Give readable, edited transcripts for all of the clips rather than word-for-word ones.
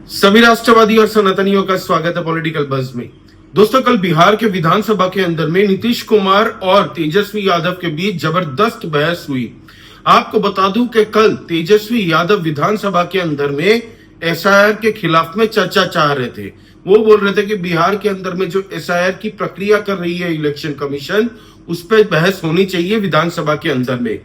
सभी राष्ट्रवादी और सनातनियों का स्वागत है पॉलिटिकल बज़ में। दोस्तों, कल बिहार के विधानसभा के अंदर में नीतीश कुमार और तेजस्वी यादव के बीच जबरदस्त बहस हुई। आपको बता दूं कि कल तेजस्वी यादव विधानसभा के अंदर में एसआईआर के खिलाफ में चर्चा चाह रहे थे। वो बोल रहे थे कि बिहार के अंदर में जो एसआईआर की प्रक्रिया कर रही है इलेक्शन कमीशन, उस पर बहस होनी चाहिए विधानसभा के अंदर में।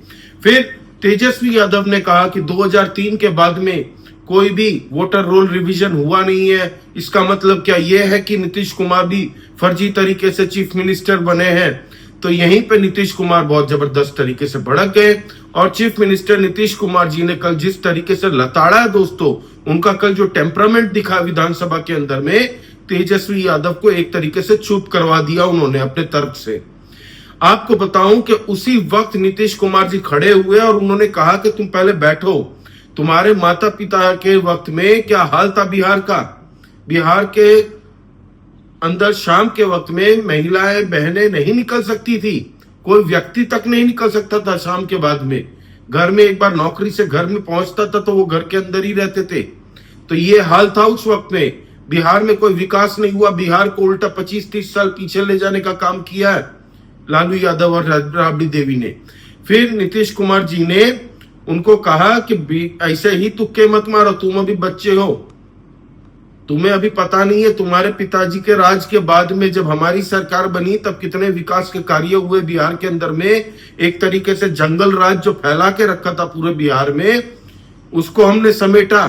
फिर तेजस्वी यादव ने कहा कि 2003 के बाद में कोई भी वोटर रोल रिवीजन हुआ नहीं है। इसका मतलब क्या यह है कि नीतीश कुमार भी फर्जी तरीके से चीफ मिनिस्टर बने हैं? तो यहीं पे नीतीश कुमार बहुत जबरदस्त तरीके से भड़क गए और चीफ मिनिस्टर नीतीश कुमार जी ने कल जिस तरीके से लताड़ा है दोस्तों, उनका कल जो टेम्परामेंट दिखा विधानसभा के अंदर में, तेजस्वी यादव को एक तरीके से चुप करवा दिया उन्होंने अपने तर्क से। आपको बताऊं कि उसी वक्त नीतीश कुमार जी खड़े हुए और उन्होंने कहा कि तुम पहले बैठो। तुम्हारे माता पिता के वक्त में क्या हाल था बिहार का? बिहार के अंदर शाम के वक्त में महिलाएं बहनें नहीं निकल सकती थी, कोई व्यक्ति तक नहीं निकल सकता था शाम के बाद में। घर में एक बार नौकरी से घर में पहुंचता था तो वो घर के अंदर ही रहते थे। तो ये हाल था उस वक्त में। बिहार में कोई विकास नहीं हुआ, बिहार को उल्टा 25-30 साल पीछे ले जाने का काम किया है लालू यादव और राबड़ी देवी ने। फिर नीतीश कुमार जी ने उनको कहा कि ऐसे ही तुक्के मत मारो, तुम अभी बच्चे हो, तुम्हें अभी पता नहीं है तुम्हारे पिताजी के राज के बाद में जब हमारी सरकार बनी तब कितने विकास के कार्य हुए बिहार के अंदर में। एक तरीके से जंगल राज जो फैला के रखा था पूरे बिहार में, उसको हमने समेटा।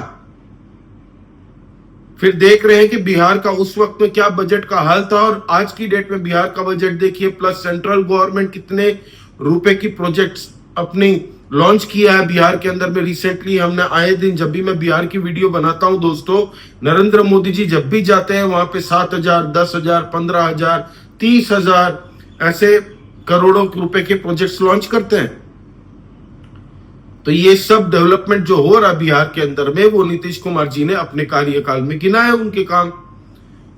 फिर देख रहे हैं कि बिहार का उस वक्त में क्या बजट का हाल था और आज की डेट में बिहार का बजट देखिए, प्लस सेंट्रल गवर्नमेंट कितने रुपए की प्रोजेक्ट्स अपनी लॉन्च किया है बिहार के अंदर में। रिसेंटली हमने आए दिन जब भी मैं बिहार की वीडियो बनाता हूं दोस्तों, नरेंद्र मोदी जी जब भी जाते हैं वहां पे 7,000, 10,000, 15,000, 30,000 ऐसे करोड़ों रुपए के प्रोजेक्ट्स लॉन्च करते हैं। तो ये सब डेवलपमेंट जो हो रहा बिहार के अंदर में, वो नीतीश कुमार जी ने अपने कार्यकाल में गिना है उनके काम।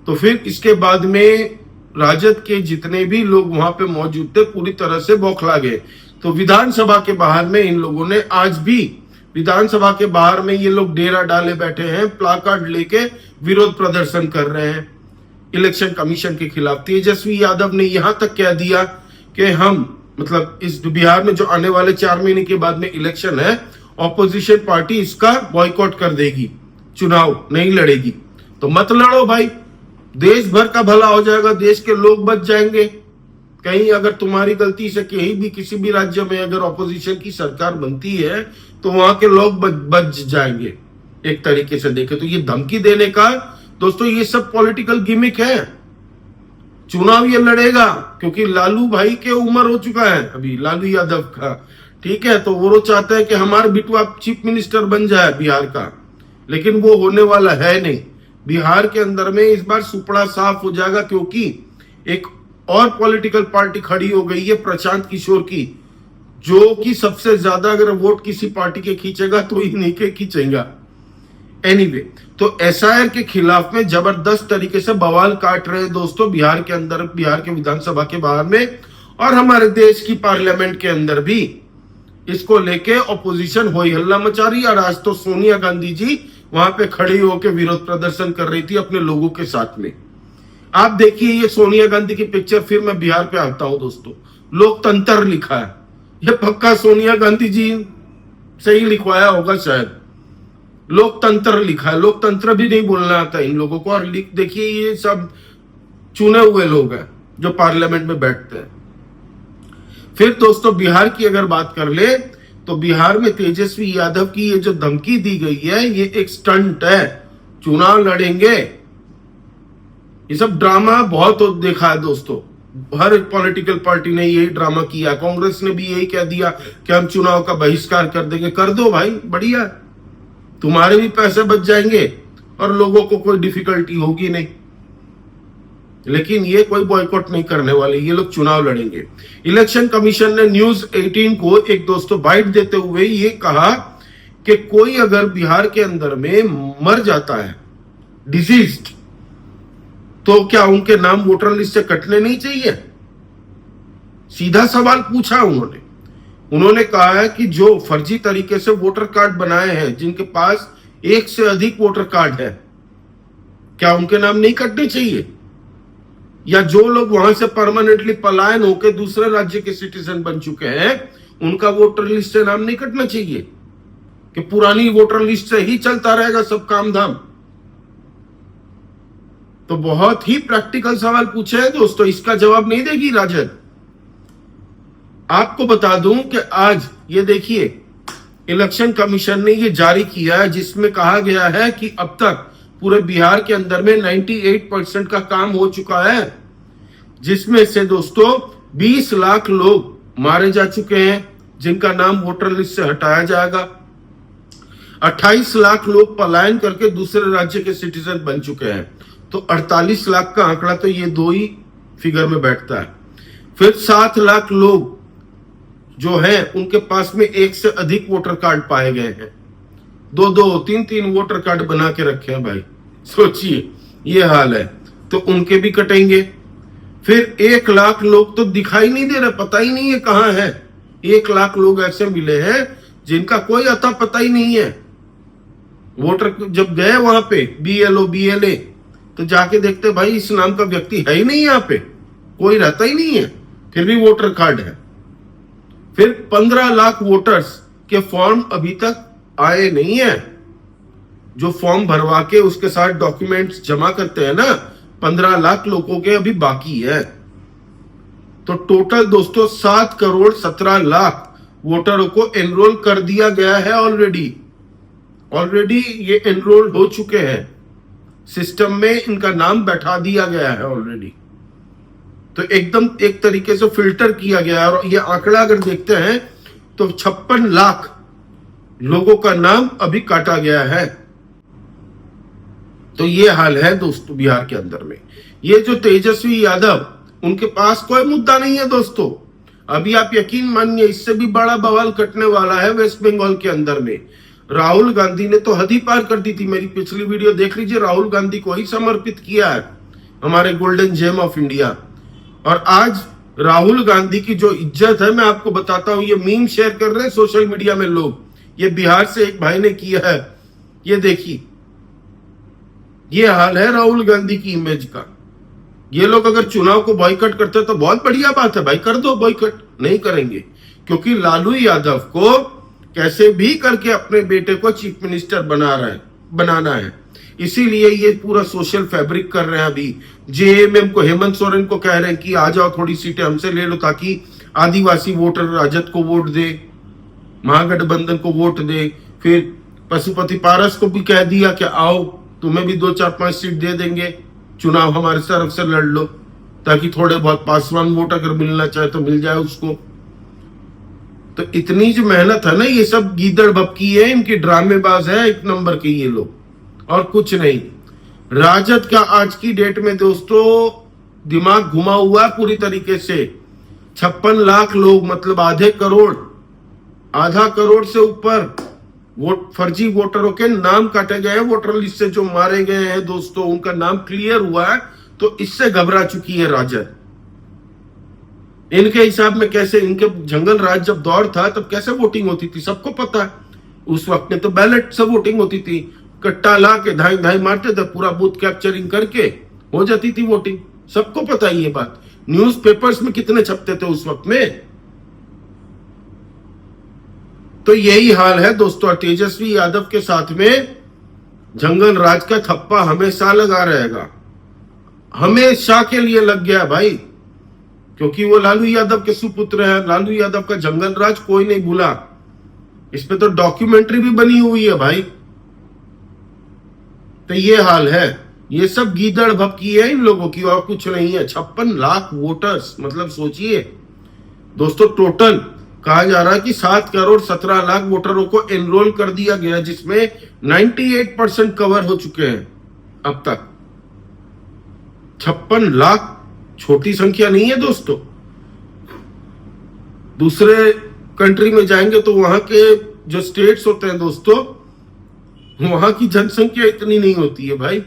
तो फिर इसके बाद में राजद के जितने भी लोग वहां पे मौजूद थे पूरी तरह से बौखला गए। तो विधानसभा के बाहर में इन लोगों ने आज भी विधानसभा के बाहर में ये लोग डेरा डाले बैठे हैं, प्लाकार्ड लेके विरोध प्रदर्शन कर रहे हैं इलेक्शन कमीशन के खिलाफ। तेजस्वी यादव ने यहां तक कह दिया कि हम मतलब इस बिहार में जो आने वाले 4 महीने के बाद में इलेक्शन है, ऑपोजिशन पार्टी इसका बॉयकॉट कर देगी, चुनाव नहीं लड़ेगी। तो मत लड़ो भाई, देश भर का भला हो जाएगा, देश के लोग बच जाएंगे। कहीं अगर तुम्हारी गलती से कहीं भी किसी भी राज्य में अगर ऑपोजिशन की सरकार बनती है तो वहां के लोग बच जाएंगे। एक तरीके से देखे तो ये धमकी देने का दोस्तों ये सब पॉलिटिकल गिमिक है। चुनाव ये लड़ेगा क्योंकि लालू भाई के उम्र हो चुका है अभी, लालू यादव का, ठीक है। तो वो चाहता है कि हमारा बिटवा चीफ मिनिस्टर बन जाए बिहार का, लेकिन वो होने वाला है नहीं। बिहार के अंदर में इस बार सुपड़ा साफ हो जाएगा क्योंकि एक और पॉलिटिकल पार्टी खड़ी हो गई है प्रशांत किशोर की, जो कि सबसे ज्यादा अगर वोट किसी पार्टी के खींचेगा तो इन्हीं के खींचेगा। एनीवे, तो एसआईआर के खिलाफ में जबरदस्त तरीके से बवाल काट रहे हैं दोस्तों बिहार के अंदर, बिहार के विधानसभा के बाहर में और हमारे देश की पार्लियामेंट के अंदर भी इसको लेके ऑपोजिशन होई हल्ला मचा रही। और आज तो सोनिया गांधी जी वहां पे खड़ी होकर विरोध प्रदर्शन कर रही थी अपने लोगों के साथ में। आप देखिए ये सोनिया गांधी की पिक्चर। फिर मैं बिहार पे आता हूं दोस्तों, लोकतंत्र लिखा है, ये पक्का सोनिया गांधी जी से ही लिखवाया होगा शायद। लोकतंत्र लिखा है, लोकतंत्र भी नहीं बोलना आता इन लोगों को। और देखिए ये सब चुने हुए लोग हैं जो पार्लियामेंट में बैठते हैं। फिर दोस्तों बिहार की अगर बात कर ले तो बिहार में तेजस्वी यादव की ये जो धमकी दी गई है ये एक स्टंट है, चुनाव लड़ेंगे। ये सब ड्रामा बहुत देखा है दोस्तों, हर पॉलिटिकल पार्टी ने यही ड्रामा किया। कांग्रेस ने भी यही कह दिया कि हम चुनाव का बहिष्कार कर देंगे। कर दो भाई, बढ़िया, तुम्हारे भी पैसे बच जाएंगे और लोगों को कोई डिफिकल्टी होगी नहीं। लेकिन ये कोई बॉयकॉट नहीं करने वाले, ये लोग चुनाव लड़ेंगे। इलेक्शन कमीशन ने न्यूज 18 को एक दोस्तों बाइट देते हुए ये कहा कि कोई अगर बिहार के अंदर में मर जाता है डिजीज्ड, तो क्या उनके नाम वोटर लिस्ट से कटने नहीं चाहिए? सीधा सवाल पूछा उन्होंने कहा है कि जो फर्जी तरीके से वोटर कार्ड बनाए हैं, जिनके पास एक से अधिक वोटर कार्ड है, क्या उनके नाम नहीं कटने चाहिए? या जो लोग वहां से परमानेंटली पलायन होकर दूसरे राज्य के सिटीजन बन चुके हैं, उनका वोटर लिस्ट से नाम नहीं कटना चाहिए? कि पुरानी वोटर लिस्ट से ही चलता रहेगा सब काम धाम? तो बहुत ही प्रैक्टिकल सवाल पूछे हैं दोस्तों, इसका जवाब नहीं देगी राजद। आपको बता दूं कि आज ये देखिए, इलेक्शन कमीशन ने ये जारी किया है, जिसमें कहा गया है कि अब तक पूरे बिहार के अंदर में 98% का काम हो चुका है, जिसमें से दोस्तों 20 लाख लोग मारे जा चुके हैं, जिनका नाम वोटर लिस्ट से हटाया जाएगा। 28 लाख लोग पलायन करके दूसरे राज्य के सिटीजन बन चुके हैं। तो 48 लाख का आंकड़ा तो ये दो ही फिगर में बैठता है। फिर 7 लाख लोग जो है उनके पास में एक से अधिक वोटर कार्ड पाए गए हैं, 2-2, 3-3 वोटर कार्ड बना के रखे हैं भाई। सोचिए ये हाल है, तो उनके भी कटेंगे। फिर 1 लाख लोग तो दिखाई नहीं दे रहे, पता ही नहीं है कहां है। 1 लाख लोग ऐसे मिले हैं जिनका कोई अता पता ही नहीं है। वोटर जब गए वहां पे BLO BLA, तो जाके देखते भाई इस नाम का व्यक्ति है ही नहीं, यहाँ पे कोई रहता ही नहीं है, फिर भी वोटर कार्ड है। फिर 15 लाख वोटर्स के फॉर्म अभी तक आए नहीं है। जो फॉर्म भरवा के उसके साथ डॉक्यूमेंट्स जमा करते हैं ना, 15 लाख लोगों के अभी बाकी है। तो टोटल दोस्तों 7 करोड़ 17 लाख वोटरों को एनरोल कर दिया गया है। ऑलरेडी ये एनरोल हो चुके हैं, सिस्टम में इनका नाम बैठा दिया गया है ऑलरेडी। तो एकदम एक तरीके से फिल्टर किया गया है। और ये आंकड़ा अगर देखते हैं तो 56 लाख लोगों का नाम अभी काटा गया है। तो ये हाल है दोस्तों बिहार के अंदर में। ये जो तेजस्वी यादव, उनके पास कोई मुद्दा नहीं है दोस्तों। अभी आप यकीन मानिए, इससे भी बड़ा बवाल कटने वाला है वेस्ट बंगाल के अंदर में। राहुल गांधी ने तो हद ही पार कर दी थी। मेरी पिछली वीडियो देख लीजिए, राहुल गांधी को ही समर्पित किया है हमारे गोल्डन जेम ऑफ इंडिया। और आज राहुल गांधी की जो इज्जत है, मैं आपको बताता हूं, ये मीम शेयर कर रहे हैं सोशल मीडिया में लोग। ये बिहार से एक भाई ने किया है, ये देखिए, ये हाल है राहुल गांधी की इमेज का। ये लोग अगर चुनाव को बॉयकॉट करते तो बहुत बढ़िया बात है भाई, कर दो बॉयकॉट। नहीं करेंगे, क्योंकि लालू यादव को कैसे भी करके अपने बेटे को चीफ मिनिस्टर बनाना है। इसीलिए ये पूरा सोशल फैब्रिक कर रहे हैं। अभी JMM को, हेमंत सोरेन को कह रहे हैं कि आ जाओ थोड़ी सीटें हमसे ले लो, ताकि आदिवासी वोटर राजद को वोट दे, महागठबंधन को वोट दे। फिर पशुपति पारस को भी कह दिया कि आओ तुम्हें भी 2-4-5 सीट दे देंगे, चुनाव हमारे तरफ से लड़ लो, ताकि थोड़े बहुत पासवान वोट अगर मिलना चाहे तो मिल जाए उसको। तो इतनी जो मेहनत है ना, ये सब गीदड़ भपकी है, इनकी ड्रामेबाज है एक नंबर के ये लोग, और कुछ नहीं। राजद का आज की डेट में दोस्तों दिमाग घुमा हुआ पूरी तरीके से। 56 लाख लोग, मतलब आधा करोड़ से ऊपर फर्जी वोटरों के नाम काटे गए हैं। वोटर लिस्ट से जो मारे गए हैं दोस्तों, उनका नाम क्लियर हुआ है। तो इससे घबरा चुकी है राजद। इनके हिसाब में कैसे, इनके जंगल राज जब दौर था तब कैसे वोटिंग होती थी सबको पता है। उस वक्त में तो बैलेट से वोटिंग होती थी, कट्टा ला के धाई धाई मारते थे, पूरा बूथ कैप्चरिंग करके हो जाती थी वोटिंग। सबको पता है ये बात, न्यूज़पेपर्स में कितने छपते थे उस वक्त में। तो यही हाल है दोस्तों। तेजस्वी यादव के साथ में जंगल राज का थप्पा हमेशा लगा रहेगा, हमेशा के लिए लग गया भाई, क्योंकि वो लालू यादव के सुपुत्र हैं। लालू यादव का जंगल राज कोई नहीं भूला। इस पे तो डॉक्यूमेंट्री भी बनी हुई है भाई। तो ये हाल है, ये सब गीदड़ भपकी है इन लोगों की, और कुछ नहीं है। 56 लाख वोटर्स, मतलब सोचिए दोस्तों, टोटल कहा जा रहा है कि 7 करोड़ 17 लाख वोटरों को एनरोल कर दिया गया, जिसमें 98% कवर हो चुके हैं अब तक। 56 लाख छोटी संख्या नहीं है दोस्तों। दूसरे कंट्री में जाएंगे तो वहां के जो स्टेट्स होते हैं दोस्तों, वहां की जनसंख्या इतनी नहीं होती है भाई।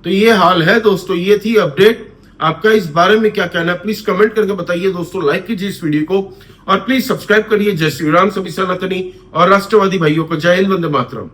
तो ये हाल है दोस्तों। ये थी अपडेट। आपका इस बारे में क्या कहना है प्लीज कमेंट करके बताइए दोस्तों। लाइक कीजिए इस वीडियो को और प्लीज सब्सक्राइब करिए। जय श्री राम। सभी सनातनी और राष्ट्रवादी भाइयों को जय हिंद, वंदे मातरम।